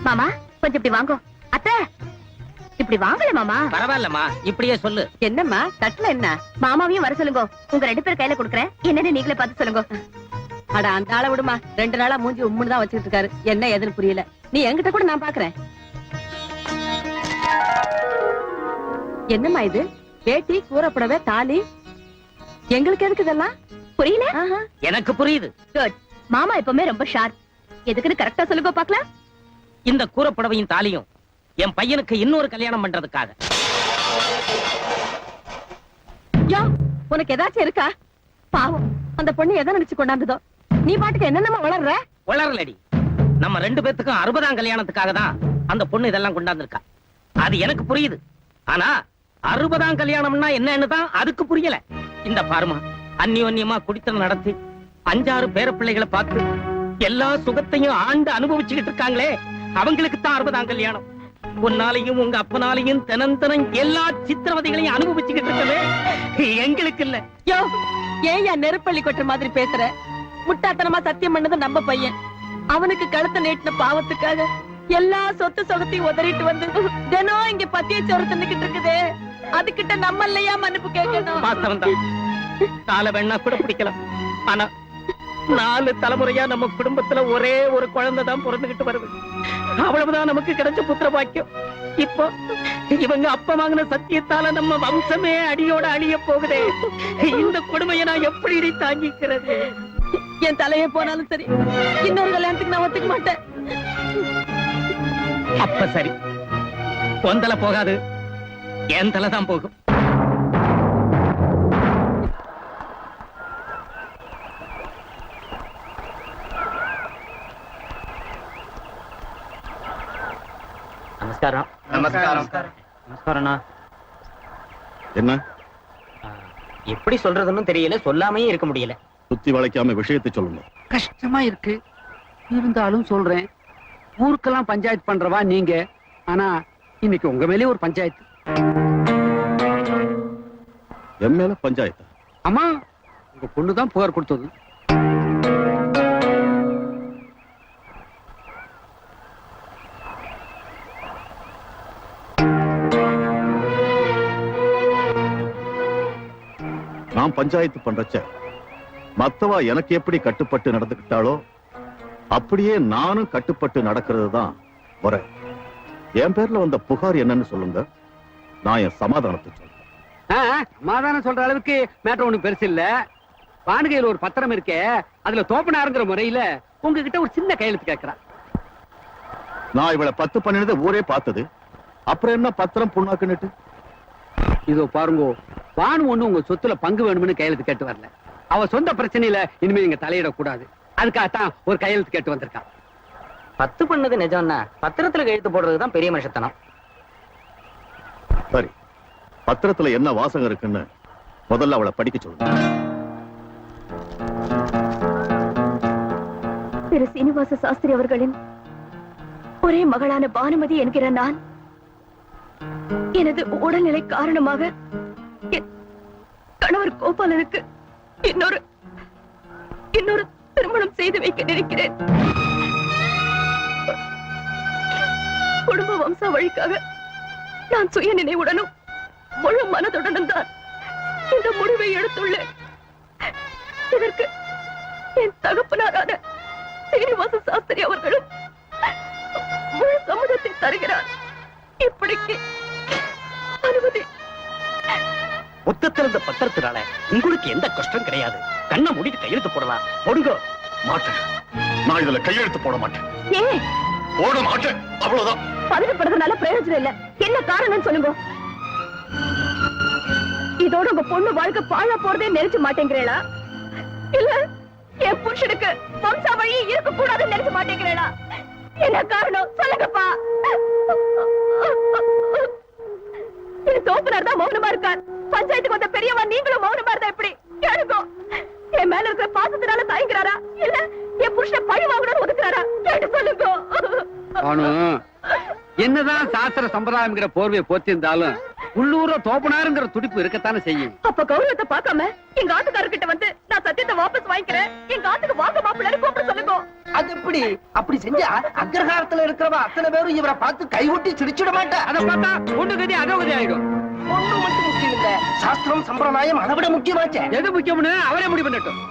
மாமா கொஞ்சம் இப்படி வாங்கோ. அத்தை இப்படி வாங்கல மாமா. பரவாயில்லம்மா, இப்படியே சொல்லு. என்னம்மா தட்டுல என்ன? மாமாவையும் வர சொல்லுங்க. உங்க 2 பேர் கையில கொடுக்குறேன். என்னன்னு நீங்களே பார்த்து சொல்லுங்க. அட அந்த ஆளை விடுமா. 2 நாளா மூஞ்சி உம்முன்னு தான் வச்சுட்டு இருக்காரு. என்ன எதுன்னு புரியல. நீ என்கிட்ட கூட நான் பாக்குறேன். என்னம்மா இது? பேட்டி, கூறப்படவே, தாலி, எங்களுக்கு எதுக்கு இதெல்லாம்? புரியல? எனக்கு புரியுது. குட். மாமா எப்பவுமே ரொம்ப ஷார்ப். எதுக்குன்னு கரெக்டா சொல்லுங்க பாக்கலாம். இந்த கூறப்படவையும் தாலியும் என் பையனுக்கு இன்னொரு கல்யாணம் பண்றதுக்காக. யோ, உனக்கு ஏதாச்சும் இருக்கா? பாவம் அந்த பொண்ணு எதை நினைச்சு கொண்டாந்ததோ. நீ பாட்டுக்கு என்னென்னமா வளர்ற? வளரலடி. நம்ம 2 பேத்துக்கும் 60ஆம் கல்யாணத்துக்காக தான் அந்த பொண்ணு இதெல்லாம் கொண்டாந்துருக்கா. அது எனக்கு புரியுது. ஆனா 60ஆம் கல்யாணம்னா என்னன்னு தான் அதுக்கு புரியல. இந்த பாருமா, அந்நியோன்யமா குடித்தனம் நடத்தி 5-6 பேர பிள்ளைகளை பார்த்து எல்லா சுகத்தையும் ஆண்டு அனுபவிச்சுக்கிட்டு இருக்காங்களே, அவங்களுக்கு தான் 60ஆம் கல்யாணம். உன்னாலையும் உங்க அப்பனாலையும் தினம் எல்லா சித்திரவதைகளையும் அனுபவிச்சுக்கிட்டு இருக்கவே எங்களுக்கு இல்ல. யோ, ஏன் நெருப்பள்ளி கொட்டுற மாதிரி பேசுற? முட்டாத்தனமா சத்தியம் பண்ணது நம்ம பையன். அவனுக்கு கழுத்தை நீட்டின பாவத்துக்காக எல்லா சொத்து சொகத்தையும் உதறிட்டு வந்து தினம் இங்க பத்திய சோறு தின்னுக்கிட்டு இருக்குது. அதுகிட்ட நம்ம இல்லையா மன்னிப்பு கேட்கணும்? வாஸ்தவம் தான். காலை வேணா கூட பிடிக்கலாம். ஆனா 4 தலைமுறையா நம்ம குடும்பத்துல ஒரே ஒரு குழந்தை தான் பிறந்துகிட்டு வருது. அவ்வளவுதான் நமக்கு கிடைச்ச புத்திர பாக்கியம். இப்போ இவங்க அப்ப வாங்கின சத்தியத்தால நம்ம வம்சமே அடியோட அழிய போகுதே. இந்த கொடுமையை நான் எப்படி தாங்கிக்கிறது? என் தலையே போனாலும் சரி, இன்னொரு கல்யாணத்துக்கு நான் ஒத்துக்க மாட்டேன். அப்ப சரி, உன் தலை போகாது, என் தலை தான் போகும். நமஸ்காரம். நமஸ்காரம். நமஸ்காரம்ண்ணா. என்ன எப்படி சொல்றதுன்னு தெரியல, சொல்லாமையே இருக்க முடியல. சுத்தி வளைக்காம விஷயத்தை சொல்லுங்க. கஷ்டமா இருக்கு, இருந்தாலும் சொல்றேன். ஊருக்கெல்லாம் பஞ்சாயத்து பண்றவா நீங்க, ஆனா இன்னைக்கு உங்க மேலே ஒரு பஞ்சாயத்து. என் மேல பஞ்சாயத்து? அம்மா, உங்க பொண்ணுதான் புகார் கொடுத்தது. நான் பஞ்சாயத்து பண்றச்ச மத்தவா எனக்கு எப்படி கட்டுப்பட்டு நடந்துக்கிட்டாலோ அப்படியே நானும் கட்டுப்பட்டு நடக்கிறது தான் முறை. என் பேர்ல வந்த புகார் என்னன்னு சொல்லுங்க, நான் என் சமாதானத்தை சொல்றேன். சமாதானம் சொல்ற அளவுக்கு மேட்டர் ஒண்ணு பெருசு இல்ல. வானுகையில் ஒரு பத்திரம் இருக்கே, அதுல தோப்பனாருங்கிற முறையில உங்ககிட்ட ஒரு சின்ன கையெழுத்து கேட்கிறேன். நான் இவளை 10 பண்ணினதை ஊரே பார்த்தது, அப்புறம் என்ன பத்திரம் புண்ணாக்குன்னுட்டு? இதோ பாருங்க, வானு ஒண்ணு உங்க சொத்துல பங்கு வேணும்னு கையெழுத்து கேட்டு வரல. அவ சொந்த பிரச்சனையில இனிமே நீங்க தலையிடக்கூடாது, அதுக்காகத்தான் ஒரு கையெழுத்து கேட்டு வந்திருக்கான். 10 பண்ணது நிஜம்னா பத்திரத்துல கையெழுத்து போடுறதுதான் பெரிய மனுஷத்தனம். சரி, பத்திரத்துல என்ன வாசகம் இருக்குன்னு முதல்ல அவளை படிக்க சொல்லுங்க. திரு சீனிவாச சாஸ்திரி அவர்களின் ஒரே மகளான பானுமதி என்கிற நான் எனது உடல்நிலை காரணமாக கணவர் கோபாலனுக்கு இன்னொரு திருமணம் செய்து வைக்க நினைக்கிறேன். குடும்ப வம்ச வழிக்காக நான் சுய நினைவுடனும் முழு மனதுடனும் தான் இந்த முடிவை எடுத்துள்ளேன். இதற்கு என் தகப்பனாரான சீனிவாச சாஸ்திரி அவர்களும் முழு சம்மதத்தை தருகிறார். இப்படிக்கு அனுமதி. மொத்தத்தில் இந்த பத்திரத்தினால உங்களுக்கு எந்த கஷ்டம் கிடையாது. கண்ணை மூடிட்டு கையெழுத்து போடலாம். போடுங்க. மாட்டேன், நான் இதுல கையெழுத்து போட மாட்டேன். ஏன் போட மாட்டேன், அவ்வளவுதான். பதவிப்படுறதுனால பிரயோஜனம் இல்ல. என்ன காரணம் சொல்லுங்க. இதோட உங்க பொண்ணு வாழ்க்கை பாழா போறதே நினைச்சு மாட்டேங்கிறேளா? இல்ல என் புருஷனுக்கு வம்சா வழி இருக்க கூடாதுன்னு நினைச்சு மாட்டேங்கிறேளா? என்ன காரணம் சொல்லுங்கப்பா. என் தோப்புனார் தான் மௌனமா இருக்கார். பஞ்சாயத்துக்கு வந்த பெரியவா நீங்களும் மௌனமா இருந்தா எப்படி? கேளுங்க. என் மேல இருக்கிற பாசத்தினால தயங்குறாரா, இல்ல என் புருஷனை பழி வாங்கணும்னு ஒதுக்குறாரா? கேட்டு சொல்லுங்க. என்னதான் சாஸ்திர சம்பிரதாயம்ங்கிற போர்வையை போத்திருந்தாலும் உள்ளூர தோப்பனாருங்கிற துடிப்பு இருக்கத்தானே செய்யும். அப்ப கௌரவத்தை பார்க்காம எங்க ஆத்துக்காரர்கிட்ட வந்து நான் சத்தியத்தை வாபஸ் வாங்கிக்கிறேன், எங்க ஆத்துக்கு வாங்க மாப்பிள்ளை கூப்பிட சொல்லுங்க. அது எப்படி? அப்படி செஞ்சா அக்ரஹாரத்துல இருக்கிறவ அத்தனை பேரும் இவரை பார்த்து கைவிட்டு சிரிச்சுட மாட்டா. அதை பார்த்தா ஒண்ணு கதி அதோ கதி ஆயிடும். ஒண்ணு மட்டும் முக்கியம் இல்ல, சாஸ்திரம் சம்பிரதாயம் அதை விட முக்கியமாச்சே. எது முக்கியம்னு அவரே முடிவு பண்ணட்டும்.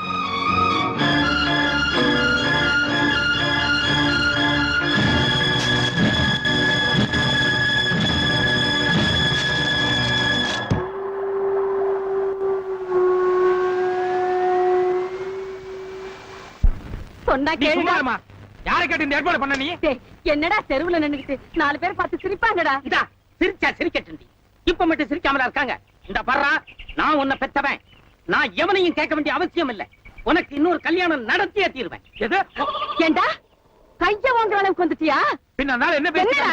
சொன்னா கேளுடா. யாரை கேட்டு இந்த ஏற்பாடு பண்ண நீ? டேய், என்னடா தெருவுல நின்னுக்கிட்டு 4 பேர் பார்த்து சிரிப்பாங்கடா. இதா சிரிச்சா சிரிக்கட்டுண்டி. இப்ப மட்டும் சிரிக்காமலா இருக்காங்க? இந்த பர்றா, நான் உன்னை பெத்தவன். நான் எவனையும் கேட்க வேண்டிய அவசியம் இல்ல. உனக்கு இன்னொரு கல்யாணம் நடத்தியே தீருவேன். எது? ஏண்டா கைய வாங்குற அளவுக்கு வந்துட்டியா? பின்ன என்ன என்னடா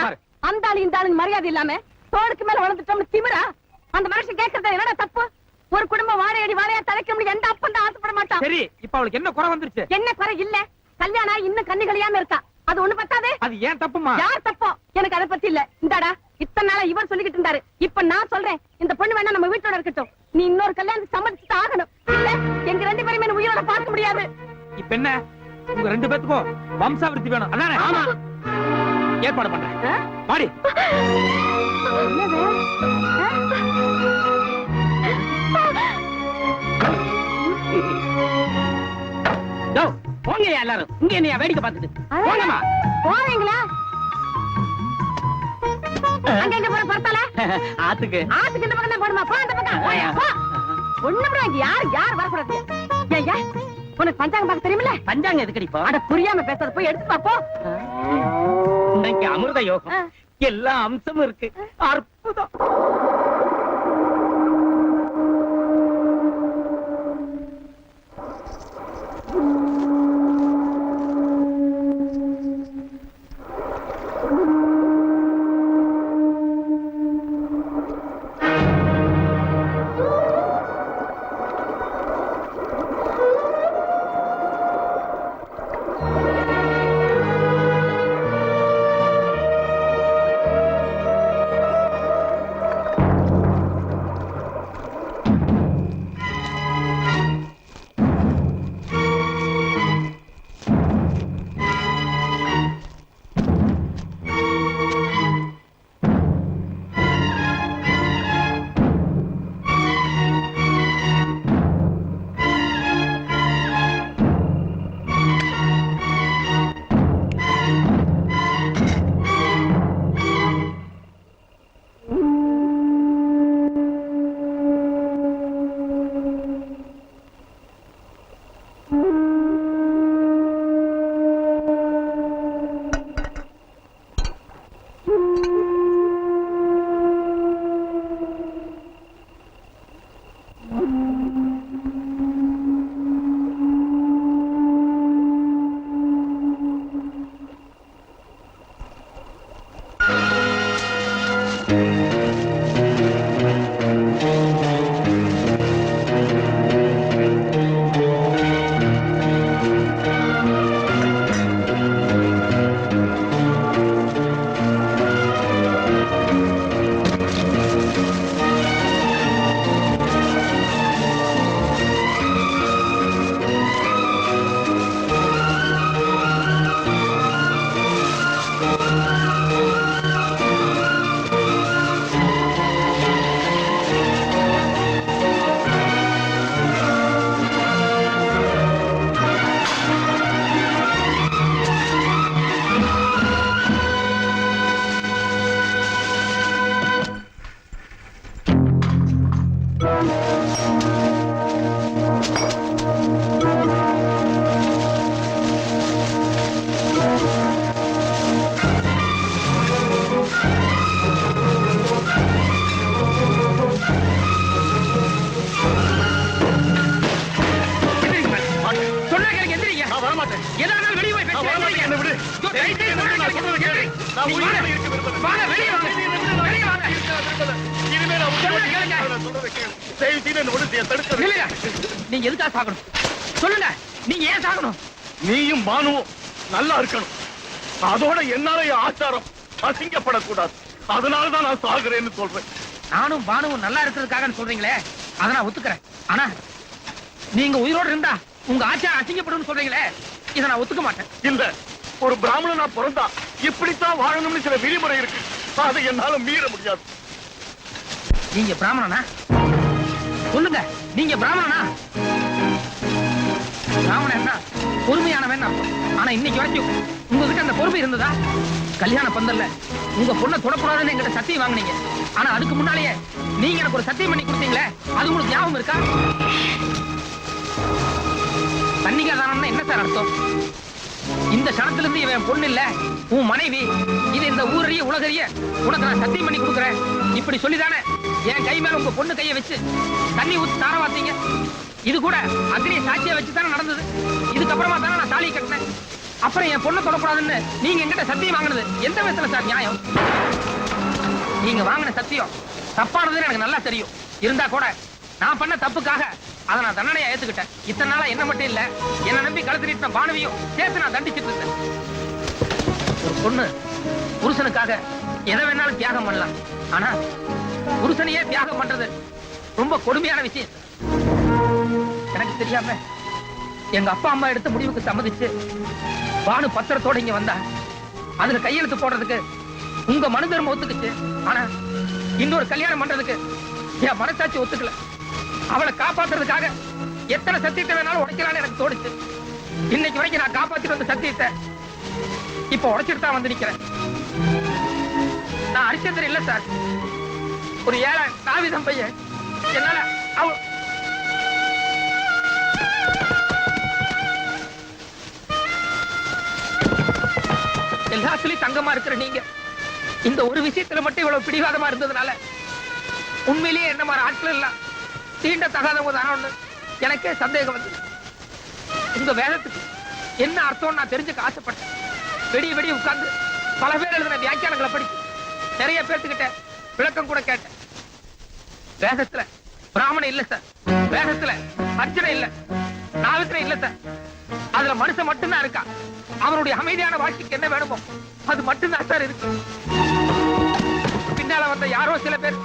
அந்த ஆளு இந்த ஆளு மரியாதை இல்லாம தோளுக்கு மேல வளர்ந்துட்டோம்னு திமிரா? அந்த மனுஷன் கேட்கறது என்னடா தப்பு? ஒரு குடும்பம் வாழையடி வாழையா தலைக்க முடியும் எந்த அப்பன் தான் ஆசைப்பட மாட்டான். சரி, இப்ப அவளுக்கு என்ன குறை வந்துருச்சு? என்ன குறை இல்ல, கல்யாணம் இன்னும் கண்ணு கழியாம இருக்கா. அது ஒண்ணு பத்தாதே. அது ஏன் தப்புமா? யார் தப்போ எனக்கு அதை பத்தி இல்ல. இந்தாடா இத்தனை நாளா இவர் சொல்லிக்கிட்டு இருந்தாரு, இப்ப நான் சொல்றேன். இந்த பொண்ணு வேணா நம்ம வீட்டோட இருக்கட்டும், நீ இன்னொரு கல்யாணத்துக்கு சம்மதிச்சுட்டு ஆகணும். இல்ல எங்க 2 பேருமே உயிரோட பார்க்க முடியாது. இப்ப என்ன, உங்க 2 பேத்துக்கும் வம்சாவிருத்தி வேணும் அதானே? ஆமா, ஏற்பாடு பண்றேன். மாடி என்னது? போங்க எல்லாரும். இங்க என்னைய வேடிக்கை பார்த்துட்டு போங்கம்மா. போவீங்களா? அங்க எங்க போற பர்த்தால? ஆத்துக்கு. ஆத்துக்கு இந்த பக்கம் தான் போடுமா? போ அந்த பக்கம். போயா, போ. ஒண்ணும் இங்க யார் வரக்கூடாது. ஏய்யா, உனக்கு பஞ்சாங்கம் பார்க்க தெரியுமில்ல? பஞ்சாங்கம் எதுக்கடி இப்போ? அட புரியாம பேசாத, போய் எடுத்து பாப்போ. இன்னைக்கு அமிர்த யோகம், எல்லா அம்சமும் இருக்கு. அற்புதம். நீங்க எதுக்கா சாகணும் சொல்லுங்க, நீங்க ஏன் சாகணும்? நீயும் பானுவும் நல்லா இருக்கணும், அதோட என்னால ஆச்சாரம் அசிங்கப்படக்கூடாது, அதனாலதான் நான் சாகுறேன்னு சொல்றேன். நானும் பானுவும் நல்லா இருக்கிறதுக்காக சொல்றீங்களே அதை நான் ஒத்துக்கிறேன். ஆனா நீங்க உயிரோடு இருந்தா உங்க ஆச்சாரம் அசிங்கப்படும் சொல்றீங்களே இதை நான் ஒத்துக்க மாட்டேன். இல்ல, ஒரு பிராமணனா பிறந்தா இப்படித்தான் வாழணும்னு சில விதிமுறை இருக்கு. அதை என்னால மீற முடியாது. நீங்க பிராமணனா? சொல்லுங்க, நீங்க பிராமணனா? பிராமணன் பொறுமையானவன் அர்த்தம். ஆனா இன்னைக்கு வரைக்கும் உங்ககிட்ட அந்த பொறுமை இருந்ததா? கல்யாண பந்தல்ல உங்க பொண்ணை தொடக்கூடாதுன்னு எங்கிட்ட சத்தியம் வாங்குனீங்க. ஆனா அதுக்கு முன்னாலேயே நீங்க எனக்கு ஒரு சத்தியம் பண்ணி கொடுத்தீங்களே, அது உங்களுக்கு ஞாபகம் இருக்கா? கன்னிகாதானம்னா என்ன சார் அர்த்தம்? இந்த சனத்துல இருந்து இவன் பொண்ணு இல்ல, உன் மனைவி, இது இந்த ஊரறிய உலகறிய உனக்கு நான் சத்தியம் பண்ணி கொடுக்குறேன் இப்படி சொல்லிதானே என் கை மேல உங்க பொண்ணு கையை வச்சு தண்ணி ஊத்தி தார வாத்தீங்க. இது கூட அக்னியை சாட்சியா வச்சு தானே நடந்தது. இதுக்கப்புறமா தானே நான் தாலி கட்டினேன். அப்புறம் என் பொண்ணை தொடக்கூடாதுன்னு நீங்க எங்கிட்ட சத்தியம் வாங்கினது எந்த விதத்துல சார் நியாயம்? நீங்க வாங்கின சத்தியம் தப்பானதுன்னு எனக்கு நல்லா தெரியும். இருந்தா கூட நான் பண்ண தப்புக்காக அதை நான் தண்டனையா ஏத்துக்கிட்டேன். இத்தனை நாளா என்ன மட்டும் இல்ல, என்ன நம்பி கழுத்து நீட்டின பானுவையும் சேர்த்து நான் தண்டிச்சிட்டு இருந்தேன். ஒரு பொண்ணு புருஷனுக்காக எதை வேணாலும் தியாகம் பண்ணலாம். ஆனா புருஷனையே தியாகம் பண்றது ரொம்ப கொடுமையான விஷயம். எனக்கு தெரியாம எங்க அப்பா அம்மா எடுத்த முடிவுக்கு சம்மதிச்சு பானு பத்திரத்தோட இங்க வந்தா அதுல கையெழுத்து போடுறதுக்கு உங்க மனு தர்மம் ஒத்துக்குச்சு. ஆனா இன்னொரு கல்யாணம் பண்றதுக்கு என் மனசாட்சி ஒத்துக்கல. அவளை காப்பாத்துறதுக்காக எத்தனை சத்தியத்தை வேணாலும் உடைக்கலான்னு எனக்கு தோணுச்சு. இன்னைக்கு வரைக்கும் நான் காப்பாத்திட்டு வந்த சத்தியத்தை இப்ப உடைச்சிட்டு தான் வந்து நிக்கிறேன். நான் ஹரிச்சந்திரன் இல்ல சார், ஒரு ஏழை நாவிதம் பையன். என்னால எல்லாத்துலயும் தங்கமா இருக்கிற நீங்க இந்த ஒரு விஷயத்துல மட்டும் இவ்வளவு பிடிவாதமா இருந்ததுனால உண்மையிலேயே என்ன மாதிரி ஆட்கள் எல்லாம் தீண்ட தகாதவங்க தானே எனக்கே சந்தேகம் வந்து. உங்க வேதத்துக்கு என்ன அர்த்தம் நான் தெரிஞ்சுக்க ஆசைப்பட்டேன். வெடி உட்கார்ந்து பல பேர் எழுதின வியாக்கியானங்களை படிச்சு நிறைய பேர்த்துக்கிட்ட விளக்கம் கூட கேட்டேன். வேதத்துல பிராமணன் இல்ல சார், வேதத்துல அர்ச்சனை இல்ல, நாவித்திரை இல்ல சார். அதுல மனுஷன் மட்டும்தான் இருக்கா. அவனுடைய அமைதியான வாழ்க்கைக்கு என்ன வேணுமோ அது மட்டும்தான் சார் இருக்கு. பின்னால வந்த யாரோ சில பேர்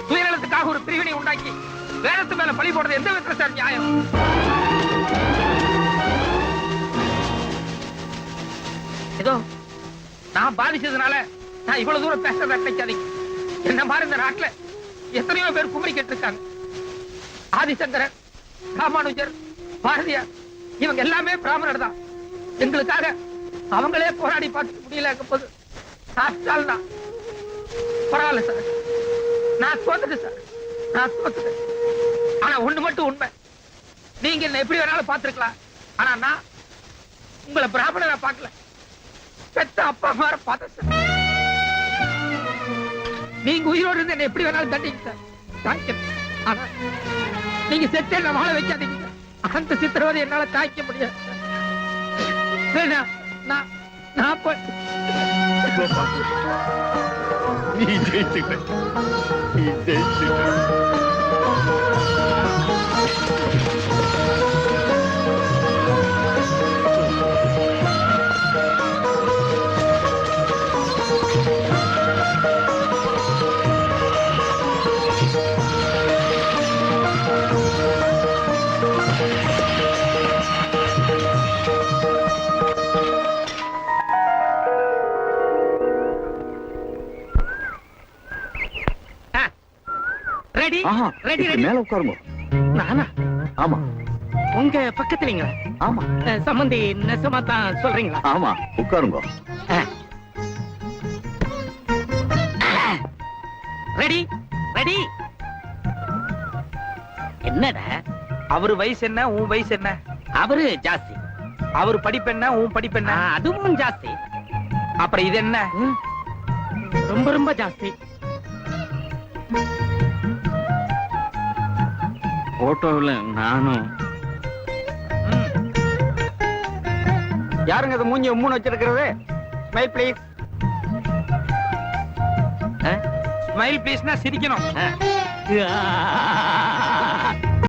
சுயநலத்துக்காக ஒரு பிரிவினை உண்டாக்கி வேதத்து மேல பழி போடுறது எந்த விதத்துல சார் நியாயம்? ஏதோ நான் பாதிச்சதுனால நான் இவ்வளவு தூரம் பேசுறத நினைக்காதீங்க. என்ன மாதிரி இந்த நாட்டுல எத்தனையோ பேர் குமரி கேட்டிருக்காங்க. ஆதிசங்கரன், ராமானுஜர், பாரதியார் இவங்க எல்லாமே பிராமணர் தான். எங்களுக்காக அவங்களே போராடி பார்த்துக்க முடியல போது தான். பரவாயில்ல சார், நான் தோத்துட்டேன் சார், நான் தோத்துட்டேன். ஆனா ஒண்ணு மட்டும் உண்மை, நீங்க என்ன எப்படி வேணாலும் பார்த்திருக்கலாம். ஆனா நான் உங்களை பிராமணரா பார்க்கல, பெத்த அப்பா அம்மா பார்த்தேன் சார். நீங்க உயிரோடு இருந்து என்ன எப்படி வேணாலும் தண்டிங்க சார், தாய்க்க. ஆனா நீங்க செத்து என்ன வாழ வைக்காதீங்க சார். அந்த சித்திரவதை என்னால தாய்க்க முடியாது. நான் போய் நீ ஜெயிச்சுட்ட, நீ ஜெயிச்சுட்ட. ரெடி ஆஹா, ரெடி இப்படி ரெடி. மேல உட்காருங்க. நானா? ஆமா உங்க பக்கத்துலீங்களா? ஆமா சம்பந்தி நெசமா தான் சொல்றீங்களா? ஆமா, உட்காருங்க. Ready ready. என்னடா அவரு வயசு என்ன, உன் வயசு என்ன? அவரு ஜாஸ்தி, அவரு படிப்பு என்ன, உன் படிப்பு என்ன? அதுவும் ஜாஸ்தி. அப்புறம் இது என்ன? ரொம்ப ரொம்ப ஜாஸ்தி. போட்டோவில் நானும். யாருங்க அது மூஞ்சி உம்முன்னு வச்சிருக்கிறது? Smile please. ஸ்மைல் ப்ளீஸ்னா சிரிக்கணும்.